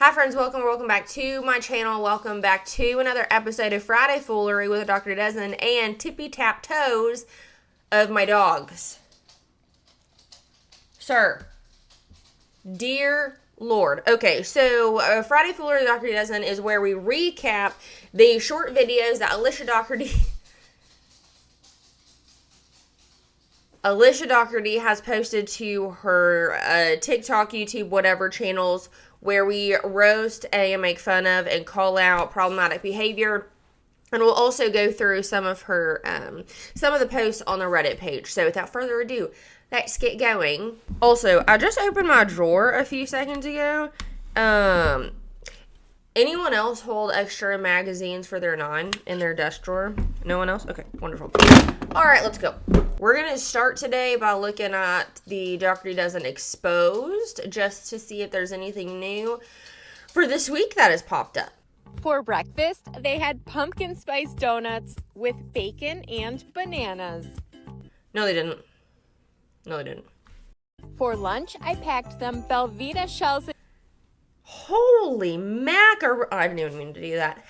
Hi friends, welcome back to my channel. Welcome back to another episode of Friday Foolery with Dr. Desmond and Tippy Tap Toes of my dogs. Sir, dear Lord. Okay, so Friday Foolery with Dr. Desmond is where we recap the short videos that Alicia Dougherty has posted to her TikTok, YouTube, whatever channels where we roast and make fun of and call out problematic behavior. And we'll also go through some of her, some of the posts on the Reddit page. So without further ado, let's get going. Also, I just opened my drawer a few seconds ago. Anyone else hold extra magazines for their 9 in their desk drawer? No one else? Okay, wonderful. All right, let's go. We're going to start today by looking at the Dougherty Doesn't Exposed, just to see if there's anything new for this week that has popped up. For breakfast, they had pumpkin spice donuts with bacon and bananas. No, they didn't. No, they didn't. For lunch, I packed them Velveeta shells. Holy macaroni. I didn't even mean to do that.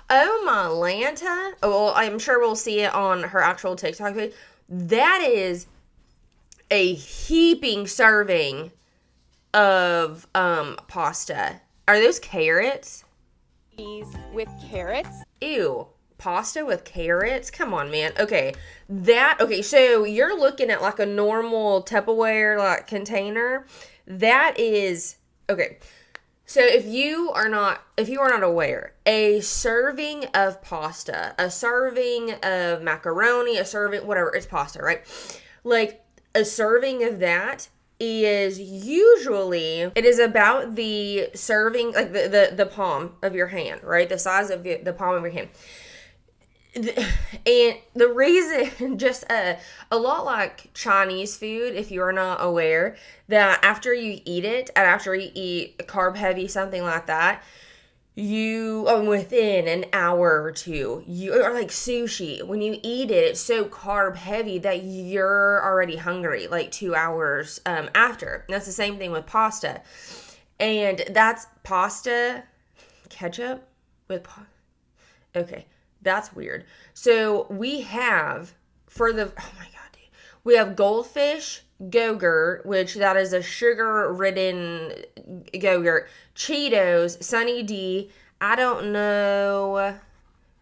Oh my Lanta. Oh, well, I'm sure we'll see it on her actual TikTok page. That is a heaping serving of pasta. Are those carrots? With carrots. Ew. Pasta with carrots? Come on, man. Okay. Okay, so you're looking at like a normal Tupperware like container. That is okay. So if you are not aware, a serving of pasta, a serving of macaroni, a serving, whatever, it's pasta, right? Like a serving of that is usually, it is about the serving, like the palm of your hand, right? The size of the palm of your hand. And the reason, just a lot like Chinese food, if you are not aware, that after you eat it, and after you eat carb heavy, something like that, within an hour or two, you are like sushi. When you eat it, it's so carb heavy that you're already hungry, like 2 hours after. And that's the same thing with pasta. And that's pasta, ketchup with okay. That's weird. So we have, oh my God, dude. We have goldfish Go-Gurt, which that is a sugar-ridden Go-Gurt. Cheetos, Sunny D. I don't know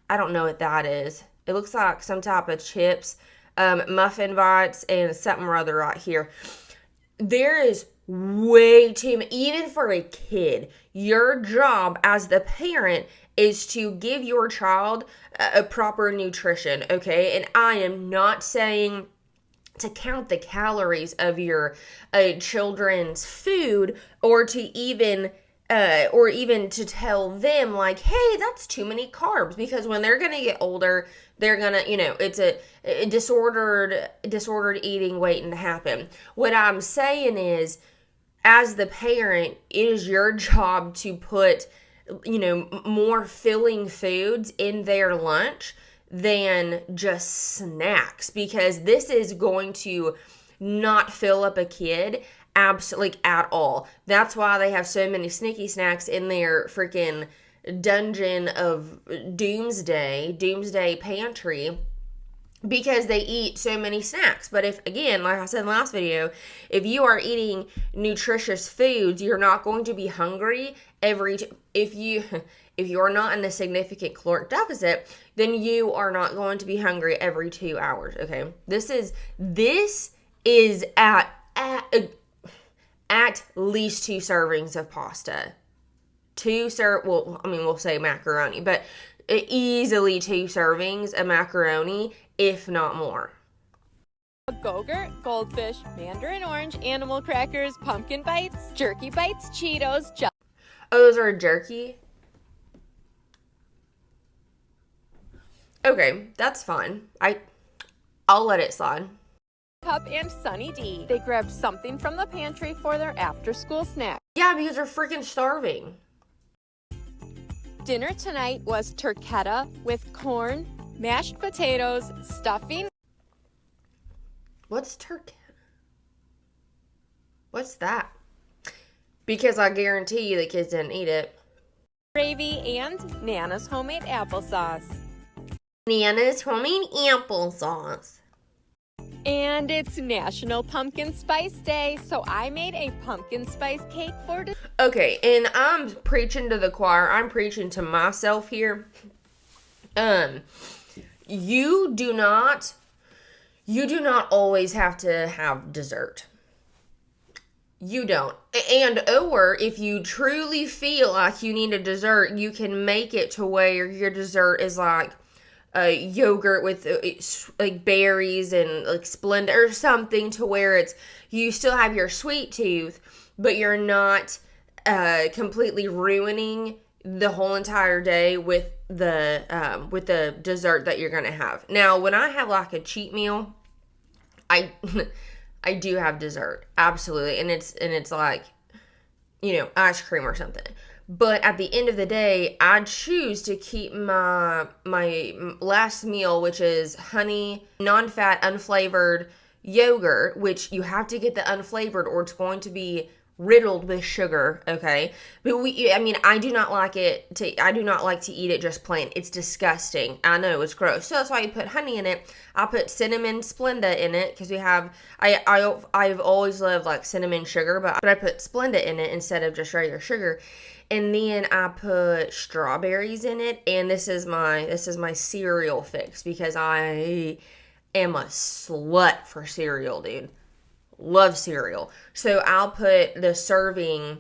what that is. It looks like some type of chips. Muffin bites and something or other right here. There is way too many, even for a kid. Your job as the parent is to give your child a proper nutrition, okay? And I am not saying to count the calories of your children's food or to even to tell them like, hey, that's too many carbs, because when they're gonna get older, they're gonna, it's a disordered eating waiting to happen. What I'm saying is, as the parent, it is your job to put more filling foods in their lunch than just snacks, because this is going to not fill up a kid absolutely at all. That's why they have so many sneaky snacks in their freaking dungeon of doomsday pantry, because they eat so many snacks. But if, again, like I said in the last video, if you are eating nutritious foods, you're not going to be hungry if you are not in a significant caloric deficit, then you are not going to be hungry every 2 hours, okay? This is at least 2 servings of pasta. We'll say macaroni, but easily 2 servings of macaroni, if not more. Go-Gurt, goldfish, mandarin orange, animal crackers, pumpkin bites, jerky bites, Cheetos, Oh, those are jerky? Okay, that's fine. I'll let it slide. Cup and Sunny D. They grabbed something from the pantry for their after-school snack. Yeah, because they're freaking starving. Dinner tonight was turketta with corn, mashed potatoes, stuffing. What's turketta? What's that? because I guarantee you the kids didn't eat it. Gravy and Nana's homemade applesauce. Nana's homemade applesauce. And it's National Pumpkin Spice Day, so I made a pumpkin spice cake for dessert. Okay, and I'm preaching to the choir. I'm preaching to myself here. You do not always have to have dessert. You don't. Or if you truly feel like you need a dessert, you can make it to where your dessert is like yogurt with like berries and like Splenda or something, to where it's, you still have your sweet tooth, but you're not completely ruining the whole entire day with the dessert that you're gonna have. Now, when I have like a cheat meal, I I do have dessert, absolutely, and it's like, ice cream or something. But at the end of the day, I choose to keep my last meal, which is honey, non-fat, unflavored yogurt, which you have to get the unflavored or it's going to be riddled with sugar, okay? But I do not like to eat it just plain. It's disgusting. I know, it's gross. So that's why you put honey in it. I put cinnamon Splenda in it because I've always loved like cinnamon sugar, but I put Splenda in it instead of just regular sugar. And then I put strawberries in it, and this is my cereal fix because I am a slut for cereal, dude. Love cereal. So I'll put the serving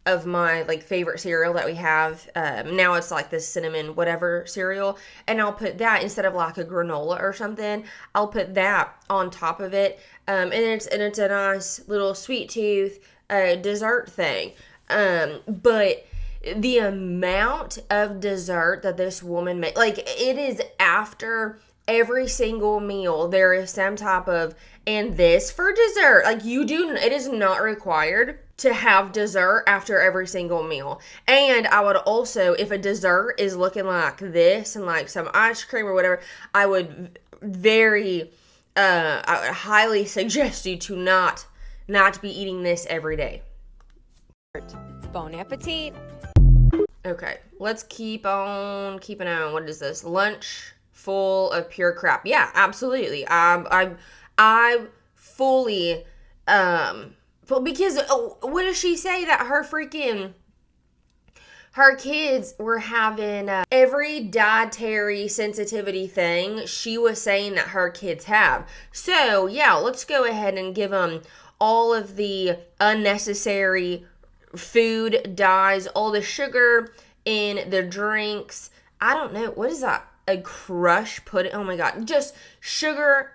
of my like favorite cereal that we have. Now it's like this cinnamon whatever cereal, and I'll put that instead of like a granola or something. I'll put that on top of it, and it's a nice little sweet tooth dessert thing. But the amount of dessert that this woman made, like, it is after every single meal, there is some type of, and this for dessert. Like, it is not required to have dessert after every single meal. And I would also, if a dessert is looking like this and like some ice cream or whatever, I would highly suggest you to not be eating this every day. Bon appetit. Okay, let's keep on keeping on. What is this? Lunch full of pure crap. Yeah, absolutely. I fully, because what does she say that her kids were having every dietary sensitivity thing she was saying that her kids have. So yeah, let's go ahead and give them all of the unnecessary food dyes, all the sugar in the drinks. I don't know, what is that? A crush pudding? Oh my god, just sugar,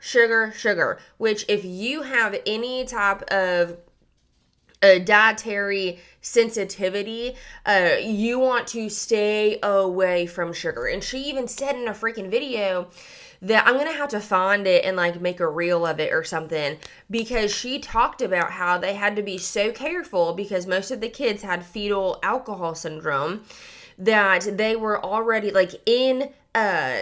which if you have any type of a dietary sensitivity, you want to stay away from sugar. And she even said in a freaking video that I'm gonna have to find it and like make a reel of it or something, because she talked about how they had to be so careful because most of the kids had fetal alcohol syndrome, that they were already like in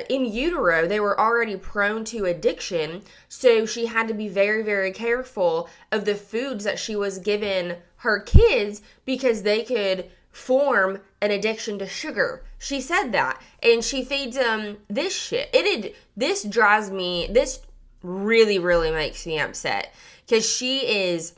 utero, they were already prone to addiction. So she had to be very, very careful of the foods that she was giving her kids because they could form an addiction to sugar. She said that, and she feeds them this shit. This really, really makes me upset because she is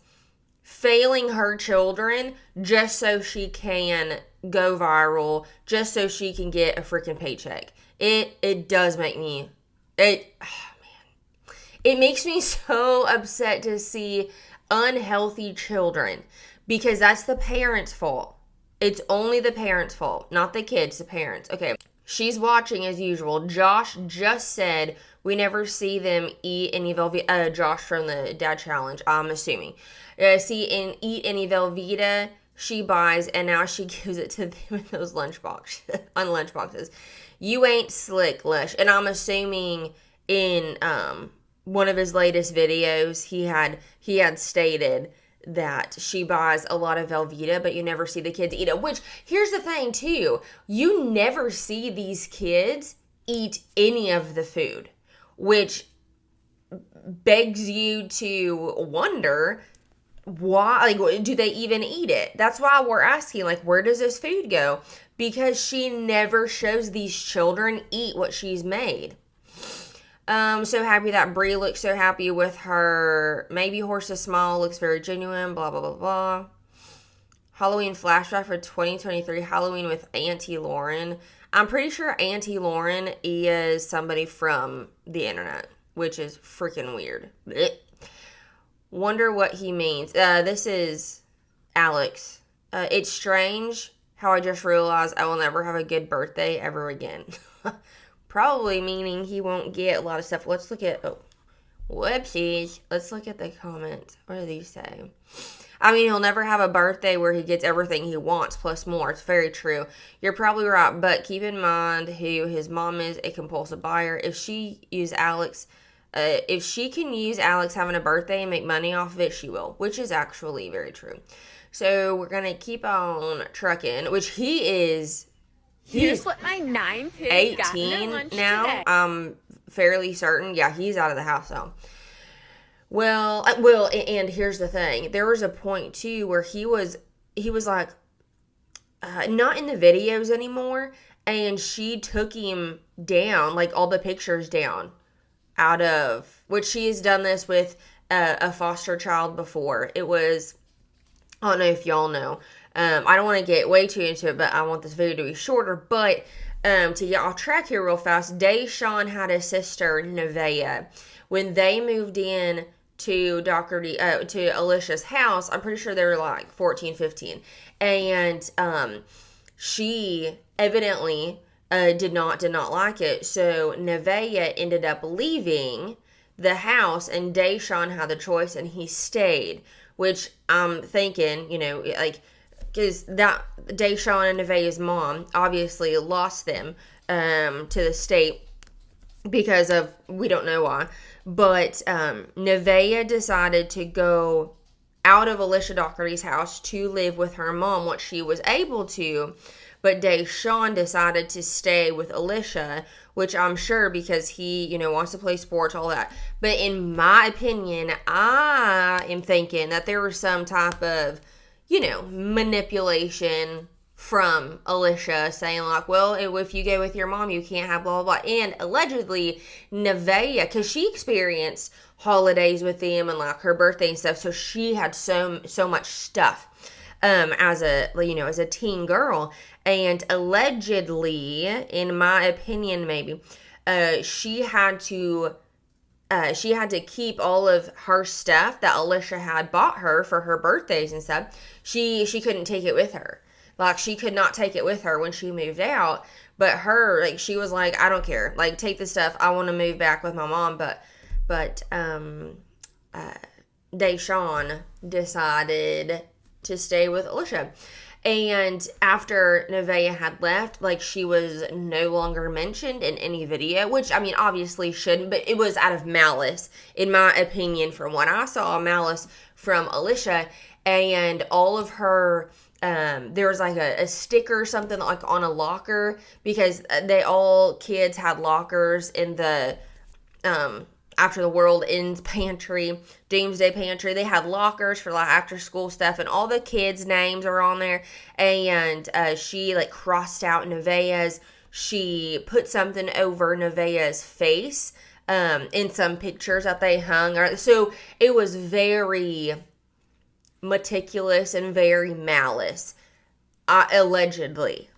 failing her children just so she can go viral, just so she can get a freaking paycheck. It does make me, it makes me so upset to see unhealthy children, because that's the parents' fault. It's only the parents' fault, not the kids, the parents. Okay, she's watching as usual. Josh just said we never see them eat any Velveeta. Josh from the Dad Challenge, I'm assuming. Eat any Velveeta she buys, and now she gives it to them in those lunchboxes. You ain't slick, Lush. And I'm assuming in one of his latest videos, he had stated that she buys a lot of Velveeta, but you never see the kids eat it. Which, here's the thing too, you never see these kids eat any of the food, which begs you to wonder, why, like, do they even eat it? That's why we're asking, like, where does this food go? Because she never shows these children eat what she's made. So happy that Brie looks so happy with her maybe horse is small, looks very genuine, blah, blah, blah, blah. Halloween flashback for 2023, Halloween with Auntie Lauren. I'm pretty sure Auntie Lauren is somebody from the internet, which is freaking weird. Blech. Wonder what he means. This is Alex. It's strange how I just realized I will never have a good birthday ever again. Probably meaning he won't get a lot of stuff. Let's look at, whoopsies. Let's look at the comments. What do these say? I mean, he'll never have a birthday where he gets everything he wants plus more. It's very true. You're probably right, but keep in mind who his mom is, a compulsive buyer. If she can use Alex having a birthday and make money off of it, she will, which is actually very true. So we're going to keep on trucking, which he's Here's what my 9 kids 18 now. Today. I'm fairly certain. Yeah, he's out of the house now. Well, and here's the thing. There was a point too where he was like not in the videos anymore, and she took him down, like all the pictures down, out of which she has done this with a foster child before. It was, I don't know if y'all know. I don't want to get way too into it, but I want this video to be shorter. But to get off track here real fast, Deshawn had a sister, Nevaeh. When they moved in to Dougherty, to Alicia's house, I'm pretty sure they were like 14, 15. And she evidently did not like it. So Nevaeh ended up leaving the house, and Deshawn had the choice, and he stayed. Which I'm thinking, like, because that Deshawn and Nevaeh's mom obviously lost them to the state because of, we don't know why, but Nevaeh decided to go out of Alicia Dougherty's house to live with her mom, what she was able to, but Deshawn decided to stay with Alicia, which I'm sure because he, wants to play sports, all that. But in my opinion, I am thinking that there was some type of, manipulation from Alicia saying like, well, if you go with your mom, you can't have blah, blah, blah. And allegedly Nevaeh, because she experienced holidays with them and like her birthday and stuff. So she had so much stuff as a teen girl. And allegedly, in my opinion, maybe, she had to keep all of her stuff that Alicia had bought her for her birthdays and stuff. She couldn't take it with her. Like, she could not take it with her when she moved out. But her, like, she was like, I don't care. Like, take the stuff. I want to move back with my mom. But Deshawn decided to stay with Alicia. And after Nevaeh had left, like, she was no longer mentioned in any video, which, I mean, obviously shouldn't, but it was out of malice, in my opinion, from what I saw, malice from Alicia. And all of her, there was like a sticker or something like on a locker, because kids had lockers in the, After the World Ends pantry, Doomsday pantry. They had lockers for like after school stuff, and all the kids' names are on there. And she like crossed out Nevaeh's. She put something over Nevaeh's face in some pictures that they hung. So it was very meticulous and very malice. Allegedly.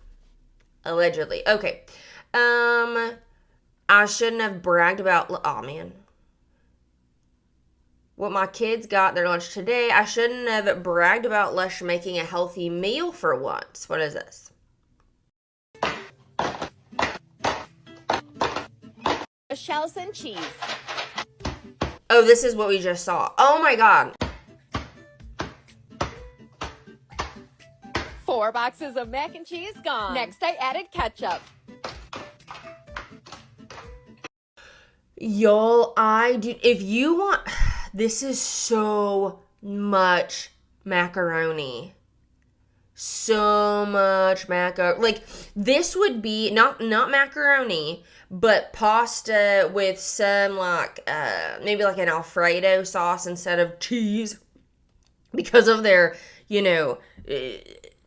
Okay. I shouldn't have bragged about. Oh man. What my kids got their lunch today. I shouldn't have bragged about Lush making a healthy meal for once. What is this? Shells and cheese. Oh, this is what we just saw. Oh my god. 4 boxes of mac and cheese gone. Next, I added ketchup. Y'all, if you want, this is so much macaroni. So much macaroni. Like, this would be, not macaroni, but pasta with some, like, maybe like an Alfredo sauce instead of cheese. because of their,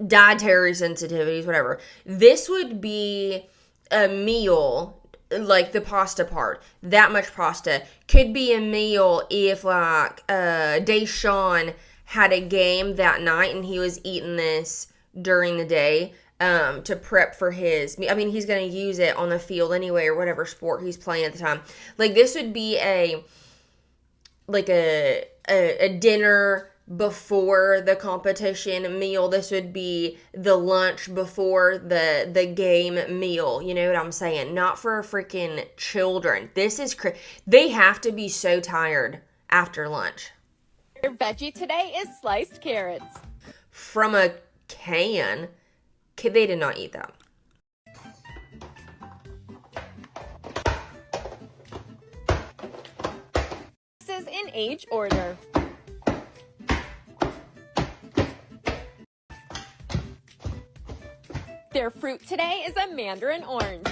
dietary sensitivities, whatever. This would be a meal, like the pasta part. That much pasta could be a meal if, like, Deshaun had a game that night and he was eating this during the day to prep for his. I mean, he's going to use it on the field anyway, or whatever sport he's playing at the time. Like, this would be a dinner before the competition meal. This would be the lunch before the game meal. You know what I'm saying? Not for freaking children. This is they have to be so tired after lunch. Your veggie today is sliced carrots. From a can. They did not eat that. This is in age order. Their fruit today is a mandarin orange.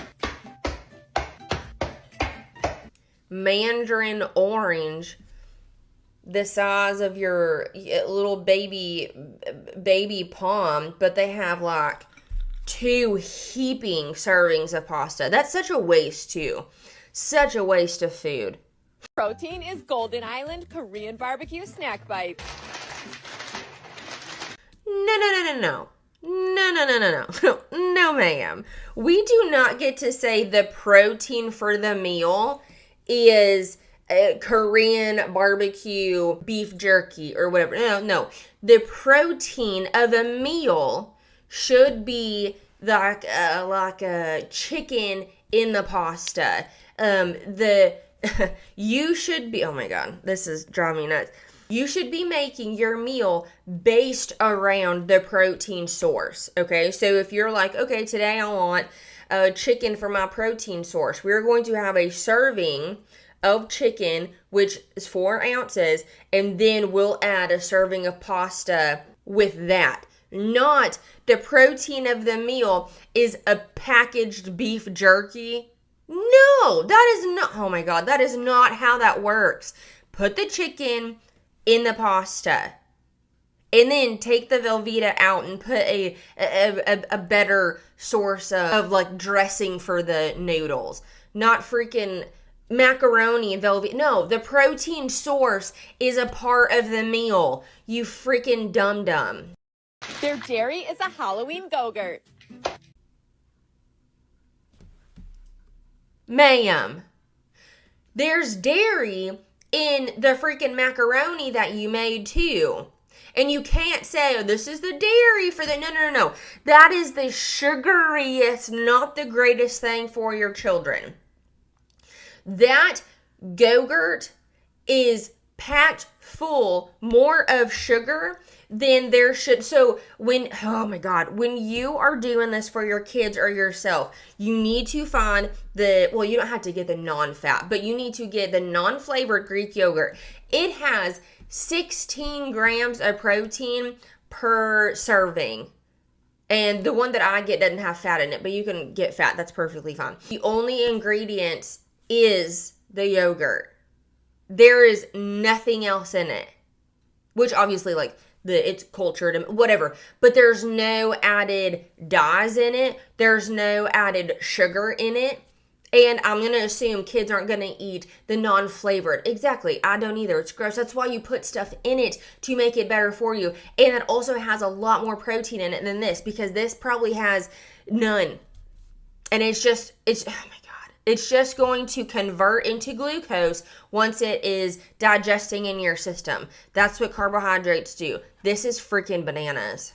Mandarin orange, the size of your little baby palm, but they have like 2 heaping servings of pasta. That's such a waste too. Such a waste of food. Protein is Golden Island Korean barbecue snack bites. No. No, ma'am. We do not get to say the protein for the meal is Korean barbecue beef jerky or whatever. No. The protein of a meal should be like a chicken in the pasta. You should be, oh my God, this is driving me nuts. You should be making your meal based around the protein source, okay? So if you're like, okay, today I want chicken for my protein source, we're going to have a serving of chicken, which is 4 ounces, and then we'll add a serving of pasta with that. Not the protein of the meal is a packaged beef jerky. No, that is not, oh my God, that is not how that works. Put the chicken in the pasta, and then take the Velveeta out and put a better source of like dressing for the noodles. Not freaking macaroni and Velveeta. No, the protein source is a part of the meal. You freaking dum-dum. Their dairy is a Halloween Go-Gurt. Ma'am, there's dairy in the freaking macaroni that you made too. And you can't say, oh, this is the dairy for the, no. That is the sugariest, not the greatest thing for your children. That Go-Gurt is packed full more of sugar than there should. So oh my God, when you are doing this for your kids or yourself, you need to find you don't have to get the non-fat, but you need to get the non-flavored Greek yogurt. It has 16 grams of protein per serving. And the one that I get doesn't have fat in it, but you can get fat. That's perfectly fine. The only ingredient is the yogurt. There is nothing else in it, which obviously it's cultured and whatever, but there's no added dyes in it. There's no added sugar in it. And I'm going to assume kids aren't going to eat the non-flavored. Exactly. I don't either. It's gross. That's why you put stuff in it to make it better for you. And it also has a lot more protein in it than this, because this probably has none. And it's oh my God. It's just going to convert into glucose once it is digesting in your system. That's what carbohydrates do. This is freaking bananas.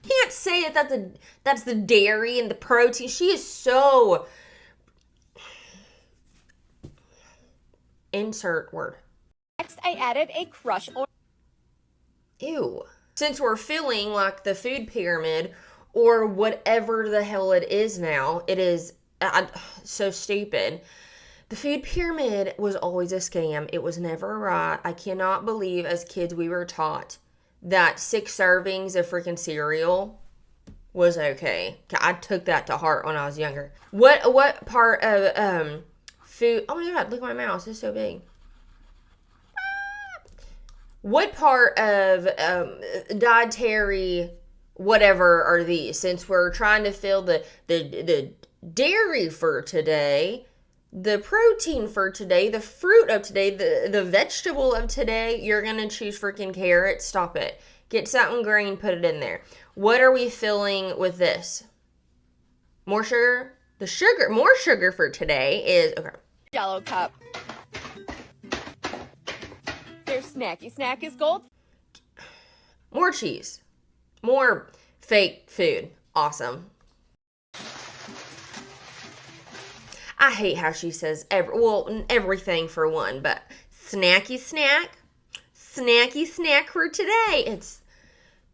Can't say that's the dairy and the protein. She is so insert word. Next, I added a crush orange. Ew. Since we're feeling like the food pyramid or whatever the hell it is now, it is so stupid. The food pyramid was always a scam. It was never right. I cannot believe as kids we were taught that 6 servings of freaking cereal was okay. I took that to heart when I was younger. What part of food? Oh my God, look at my mouse. It's so big. what part of dietary whatever are these? Since we're trying to fill the dairy for today, the protein for today, the fruit of today, the vegetable of today, you're gonna choose freaking carrots. Stop it. Get something green, put it in there. What are we filling with this? More sugar? More sugar for today is, okay. Jello cup. Their snacky snack is gold. More cheese. More fake food. Awesome. I hate how she says everything for one, but snacky snack for today. It's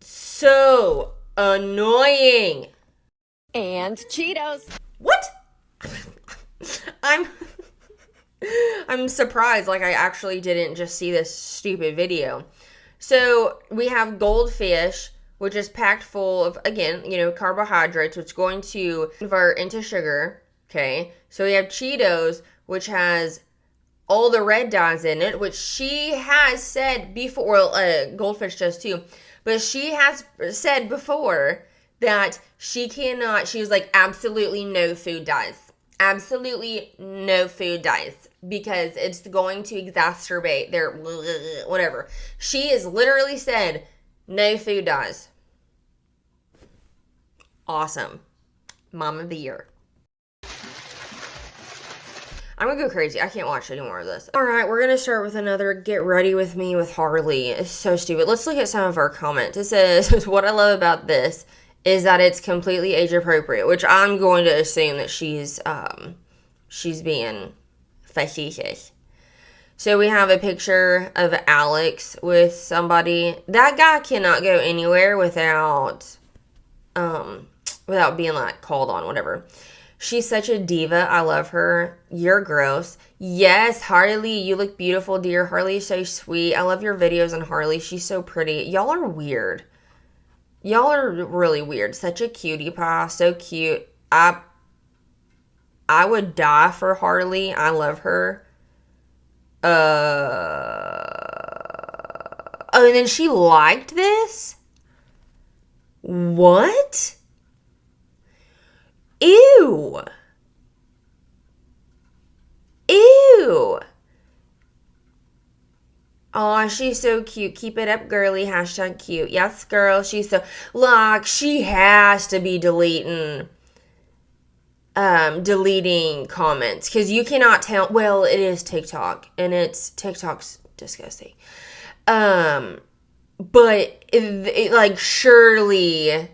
so annoying. And Cheetos. What? I'm surprised, like I actually didn't just see this stupid video. So we have goldfish, which is packed full of, again, carbohydrates, which is going to convert into sugar. Okay, so we have Cheetos, which has all the red dyes in it, which she has said before, well, goldfish does too, but she has said before that she was like, absolutely no food dyes. Absolutely no food dyes, because it's going to exacerbate their whatever. She has literally said no food dyes. Awesome. Mom of the year. I'm gonna go crazy. I can't watch any more of this. Alright, we're gonna start with another Get Ready With Me with Harley. It's so stupid. Let's look at some of our comments. It says, what I love about this is that it's completely age appropriate, which I'm going to assume that she's being facetious. So we have a picture of Alex with somebody. That guy cannot go anywhere without being like called on, whatever. She's such a diva. I love her. You're gross. Yes, Harley, you look beautiful, dear. Harley is so sweet. I love your videos on Harley. She's so pretty. Y'all are weird. Y'all are really weird. Such a cutie pie. So cute. I would die for Harley. I love her. Oh, and then she liked this? What? Ew. Ew. Aw, she's so cute. Keep it up, girly. Hashtag cute. Yes, girl. She's so... Look, she has to be deleting comments. Because you cannot tell... Well, it is TikTok. And TikTok's disgusting. But, surely...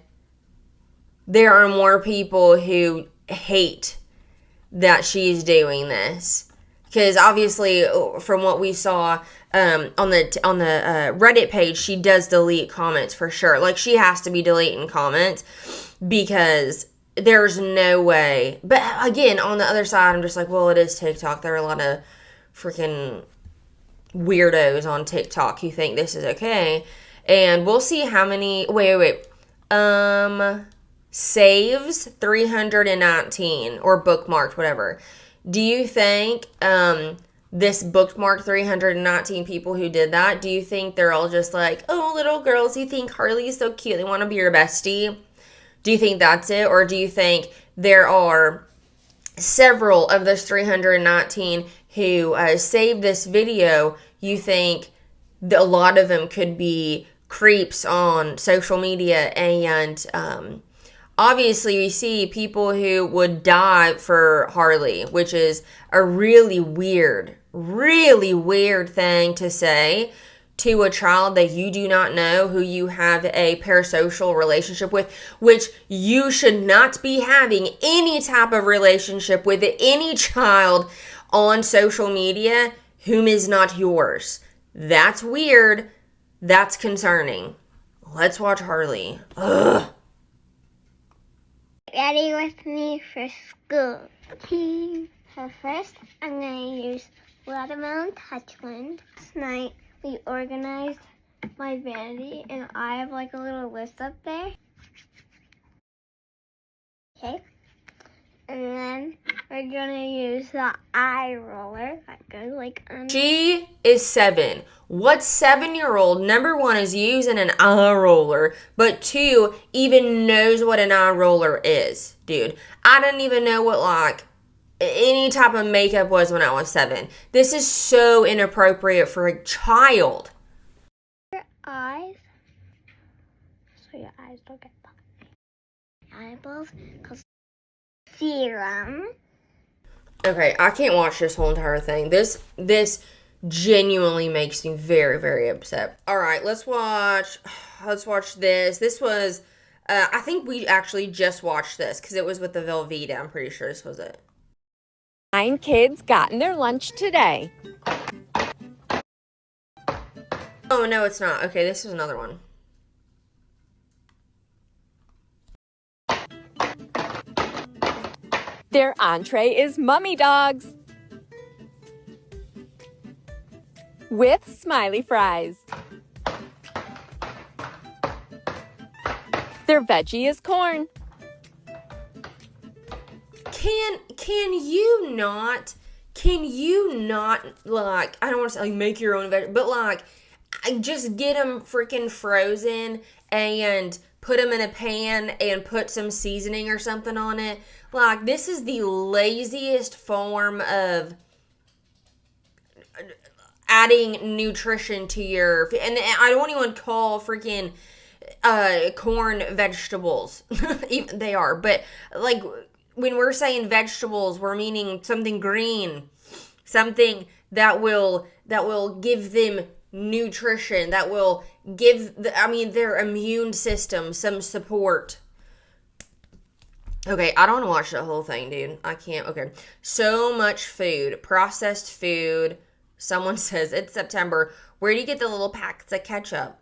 there are more people who hate that she's doing this, because obviously from what we saw on the Reddit page, she does delete comments for sure. Like, she has to be deleting comments, because there's no way. But again, on the other side, I'm just like, well, it is TikTok. There are a lot of freaking weirdos on TikTok who think this is okay, and we'll see how many. Wait. Saves 319 or bookmarked, whatever. Do you think this bookmarked 319 people who did that, do you think they're all just like, oh, little girls who think Harley is so cute, they want to be your bestie? Do you think that's it? Or do you think there are several of those 319 who saved this video? You think that a lot of them could be creeps on social media, and obviously, we see people who would die for Harley, which is a really weird thing to say to a child that you do not know, who you have a parasocial relationship with, which you should not be having any type of relationship with any child on social media whom is not yours. That's weird. That's concerning. Let's watch Harley. Ugh. Ready with me for school. So first, I'm going to use Watermelon Touchland. Last night, we organized my vanity, and I have like a little list up there. Okay. And then we're gonna use the eye roller that goes like under. She is 7. What 7-year-old, number 1, is using an eye roller, but 2, even knows what an eye roller is, dude? I didn't even know what, like, any type of makeup was when I was 7. This is so inappropriate for a child. Your eyes, so your eyes don't get eyeballs, because serum. Okay, I can't watch this whole entire thing. This genuinely makes me very, very upset. All right, let's watch this. This was, I think we actually just watched this because it was with the Velveeta. I'm pretty sure this was it. 9 kids gotten their lunch today. Oh, no, it's not. Okay, this is another one. Their entree is mummy dogs with smiley fries. Their veggie is corn. Can you not, like, I don't want to say, like, make your own veg, but, like, just get them freaking frozen and put them in a pan and put some seasoning or something on it. Like, this is the laziest form of adding nutrition to your, and I don't even call freaking corn vegetables. They are, but, like, when we're saying vegetables, we're meaning something green, something that will give them nutrition, that will give their immune system some support. Okay, I don't want to watch the whole thing, dude. I can't. Okay, so much food, processed food. Someone says it's September. Where do you get the little packets of ketchup?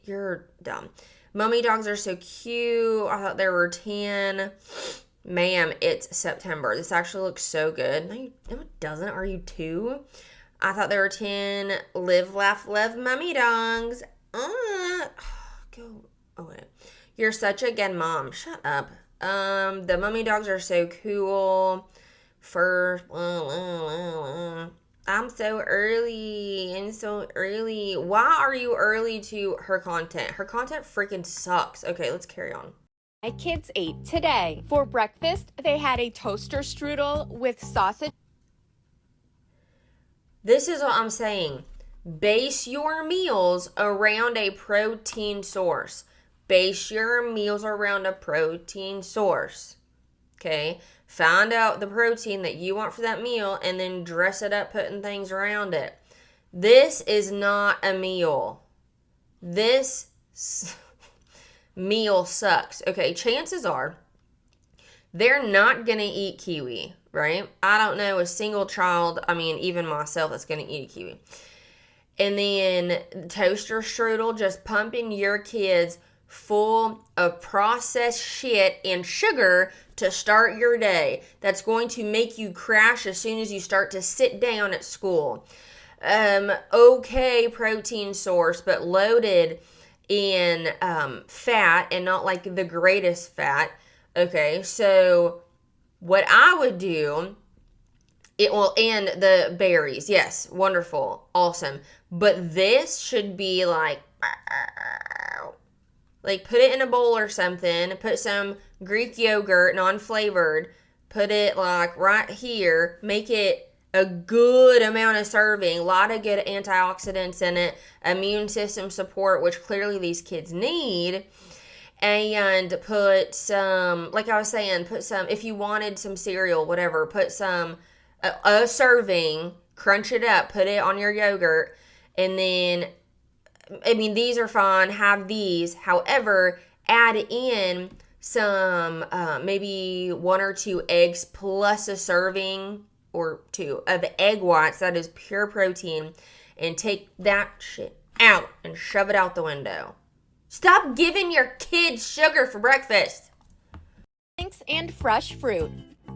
You're dumb. Mummy dogs are so cute. I thought there were 10. Ma'am, it's September. This actually looks so good. No, it doesn't. Are you 2? I thought there were 10. Live, laugh, love mummy dogs. Go away. You're such a good mom. Shut up. The mummy dogs are so cool. First, I'm so early. Why are you early to her content? Her content freaking sucks. Okay, let's carry on. My kids ate today. For breakfast, they had a toaster strudel with sausage. This is what I'm saying. Base your meals around a protein source. Base your meals around a protein source. Okay? Find out the protein that you want for that meal and then dress it up putting things around it. This is not a meal. This meal sucks. Okay, chances are they're not going to eat kiwi, right? I don't know a single child, even myself, that's going to eat a kiwi. And then toaster strudel, just pumping your kids full of processed shit and sugar to start your day. That's going to make you crash as soon as you start to sit down at school. Okay, protein source, but loaded in fat and not like the greatest fat. Okay, so what I would do, and the berries, yes, wonderful, awesome. But this should be like put it in a bowl or something, put some Greek yogurt, non-flavored, put it like right here, make it a good amount of serving, a lot of good antioxidants in it, immune system support, which clearly these kids need, and put some, like I was saying, put some, if you wanted some cereal, whatever, put some, a serving, crunch it up, put it on your yogurt, and then, these are fine, have these, however, add in some, maybe 1 or 2 eggs plus a serving or 2 of egg whites, that is pure protein, and take that shit out and shove it out the window. Stop giving your kids sugar for breakfast. Drinks and fresh fruit.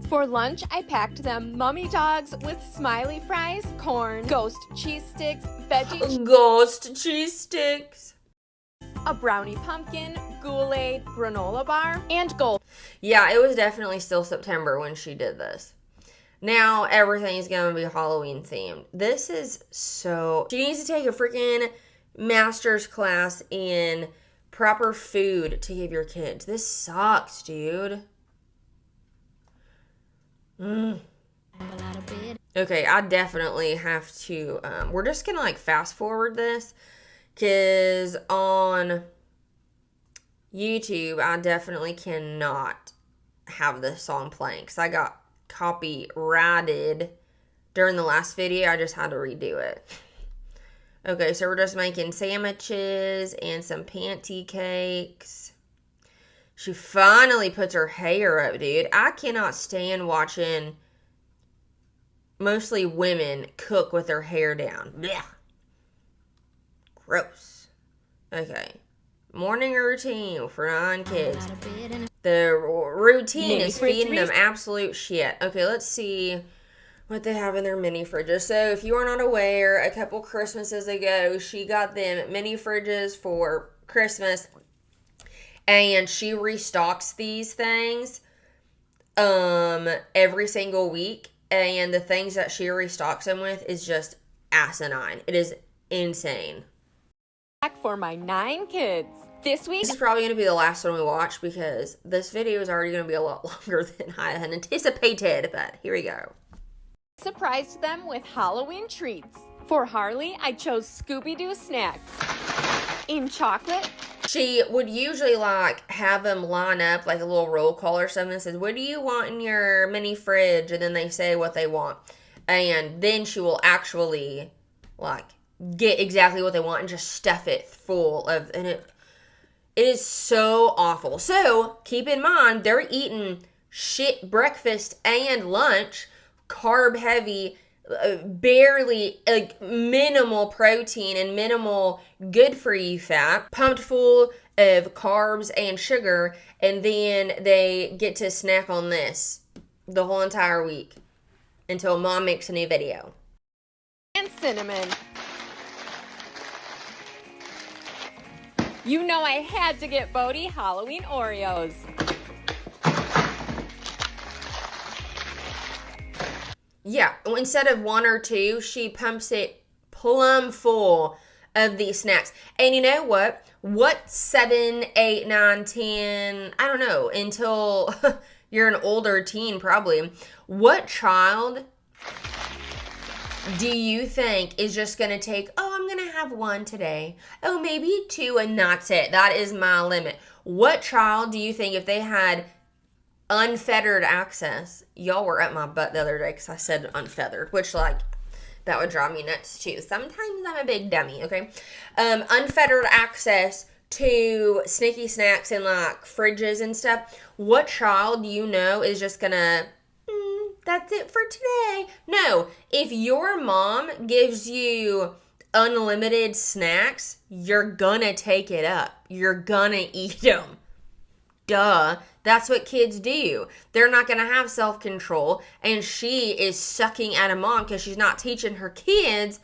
For lunch, I packed them mummy dogs with smiley fries, corn, ghost cheese sticks, veggie Ghost cheese sticks. a brownie pumpkin, Kool-Aid, granola bar, and gold. Yeah, it was definitely still September when she did this. Now everything's gonna be Halloween themed. This is so... She needs to take a freaking master's class in proper food to give your kids. This sucks, dude. Okay, I definitely have to... we're just gonna like fast forward this, because on YouTube, I definitely cannot have this song playing, because I got copyrighted during the last video. I just had to redo it. Okay, so we're just making sandwiches and some panty cakes. She finally puts her hair up, dude. I cannot stand watching mostly women cook with their hair down. Blech. Gross. Okay. Morning routine for 9 kids. The routine is feeding them absolute shit. Okay, let's see what they have in their mini fridges. So if you are not aware, a couple Christmases ago, she got them mini fridges for Christmas. And she restocks these things every single week. And the things that she restocks them with is just asinine. It is insane. For my 9 kids. This week, this is probably going to be the last one we watch, because this video is already going to be a lot longer than I had anticipated, but here we go. Surprised them with Halloween treats. For Harley, I chose Scooby-Doo snacks. In chocolate, she would usually like have them line up like a little roll call or something that says, what do you want in your mini fridge? And then they say what they want. And then she will actually like get exactly what they want and just stuff it full of, and it is so awful. So keep in mind, they're eating shit breakfast and lunch, carb heavy, barely, like minimal protein and minimal good for you fat, pumped full of carbs and sugar, and then they get to snack on this the whole entire week until mom makes a new video. And cinnamon. You know I had to get Bodhi Halloween Oreos. Yeah, instead of 1 or 2, she pumps it plumb full of these snacks. And you know what? What 7, 8, 9, 10, I don't know, until you're an older teen probably. What child do you think is just going to take, oh, I'm going to have 1 today. Oh, maybe 2, and that's it. That is my limit. What child do you think, if they had unfettered access, y'all were at my butt the other day because I said unfeathered, which, like, that would drive me nuts too. Sometimes I'm a big dummy, okay? Unfettered access to sneaky snacks and, like, fridges and stuff. What child do you know is just going to, that's it for today? No. If your mom gives you unlimited snacks, you're gonna take it up. You're gonna eat them. Duh. That's what kids do. They're not gonna have self-control, and she is sucking at a mom because she's not teaching her kids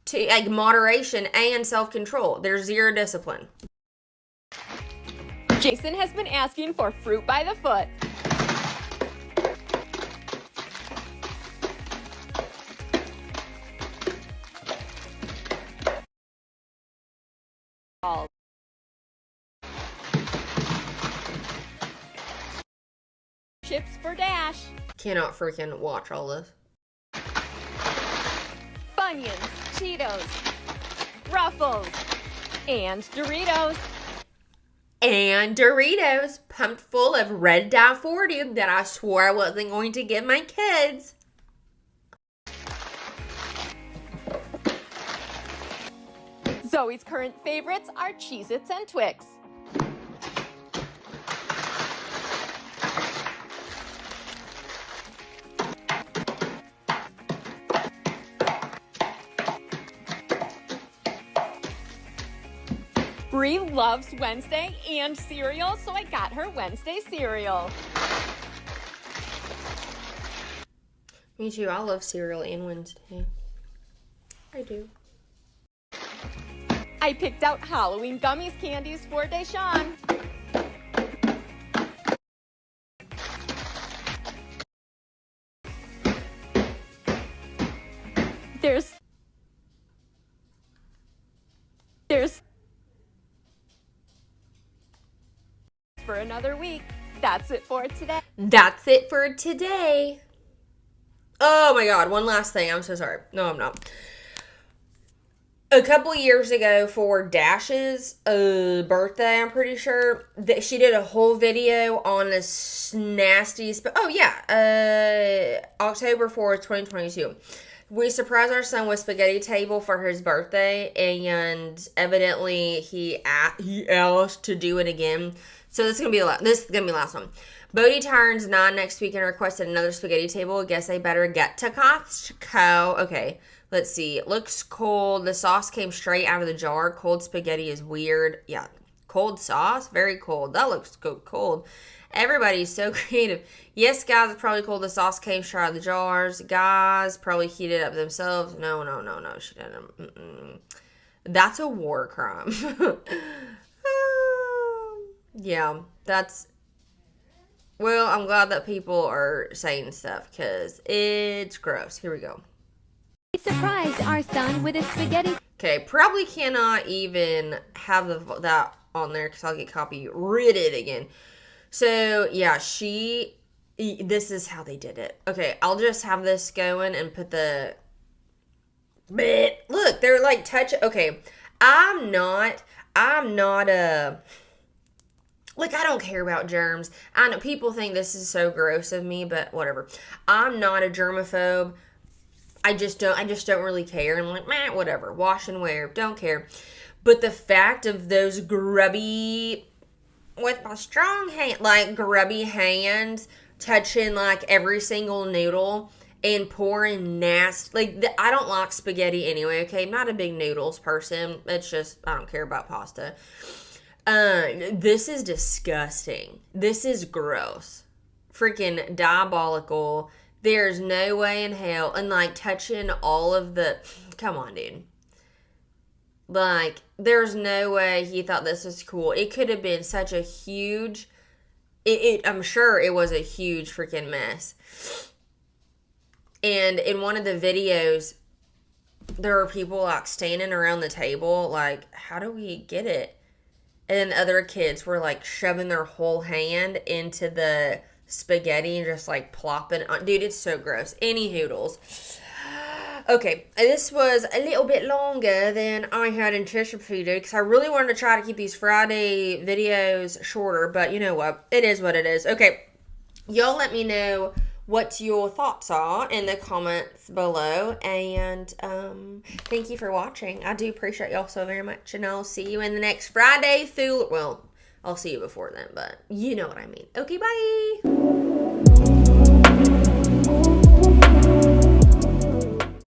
to, like, moderation and self-control. There's zero discipline. Jason has been asking for fruit by the foot. Chips for Dash. Cannot freaking watch all this. Funyuns, Cheetos, Ruffles, and Doritos. And Doritos, pumped full of red dye 40 that I swore I wasn't going to give my kids. Zoe's current favorites are Cheez-Its and Twix. Bree loves Wednesday and cereal, so I got her Wednesday cereal. Me too. I love cereal and Wednesday. I do. I picked out Halloween gummies candies for Deshawn. There's for another week. That's it for today. That's it for today. Oh my God, one last thing. I'm so sorry. No, I'm not. A couple years ago for Dash's birthday, I'm pretty sure, that she did a whole video on this nasty... October 4th, 2022. We surprised our son with spaghetti table for his birthday, and evidently he asked to do it again. So this is gonna be the last one. Bodie turns 9 next week and requested another spaghetti table. Guess I better get to Costco. Okay, let's see. It looks cold. The sauce came straight out of the jar. Cold spaghetti is weird. Yeah, cold sauce, very cold. That looks cold. Everybody's so creative. Yes, guys, it's probably cold. The sauce came straight out of the jars. Guys probably heated up themselves. No, she didn't. That's a war crime. Yeah, that's... Well, I'm glad that people are saying stuff because it's gross. Here we go. We surprised our son with a spaghetti. Okay, probably cannot even have that on there because I'll get copyrighted again. So, yeah, this is how they did it. Okay, I'll just have this going and put the... Look, they're like Okay, I'm not a... Like, I don't care about germs. I know people think this is so gross of me, but whatever. I'm not a germaphobe. I just don't really care. I'm like, meh, whatever. Wash and wear. Don't care. But the fact of those grubby, with my strong hand, like grubby hands touching like every single noodle and pouring nasty, like I don't like spaghetti anyway, okay? I'm not a big noodles person. It's just, I don't care about pasta. This is disgusting. This is gross. Freaking diabolical. There's no way in hell. And like touching all of the... Come on, dude. Like, there's no way he thought this was cool. It could have been such a huge... I'm sure it was a huge freaking mess. And in one of the videos, there were people like standing around the table like, how do we get it? And then other kids were like shoving their whole hand into the spaghetti and just like plopping on. Dude, it's so gross. Any hoodles. Okay, this was a little bit longer than I had anticipated because I really wanted to try to keep these Friday videos shorter, but you know what? It is what it is. Okay, y'all let me know what your thoughts are in the comments below, and thank you for watching. I do appreciate y'all so very much, and I'll see you in the next Friday Well, I'll see you before then, but you know what I mean. Okay, bye.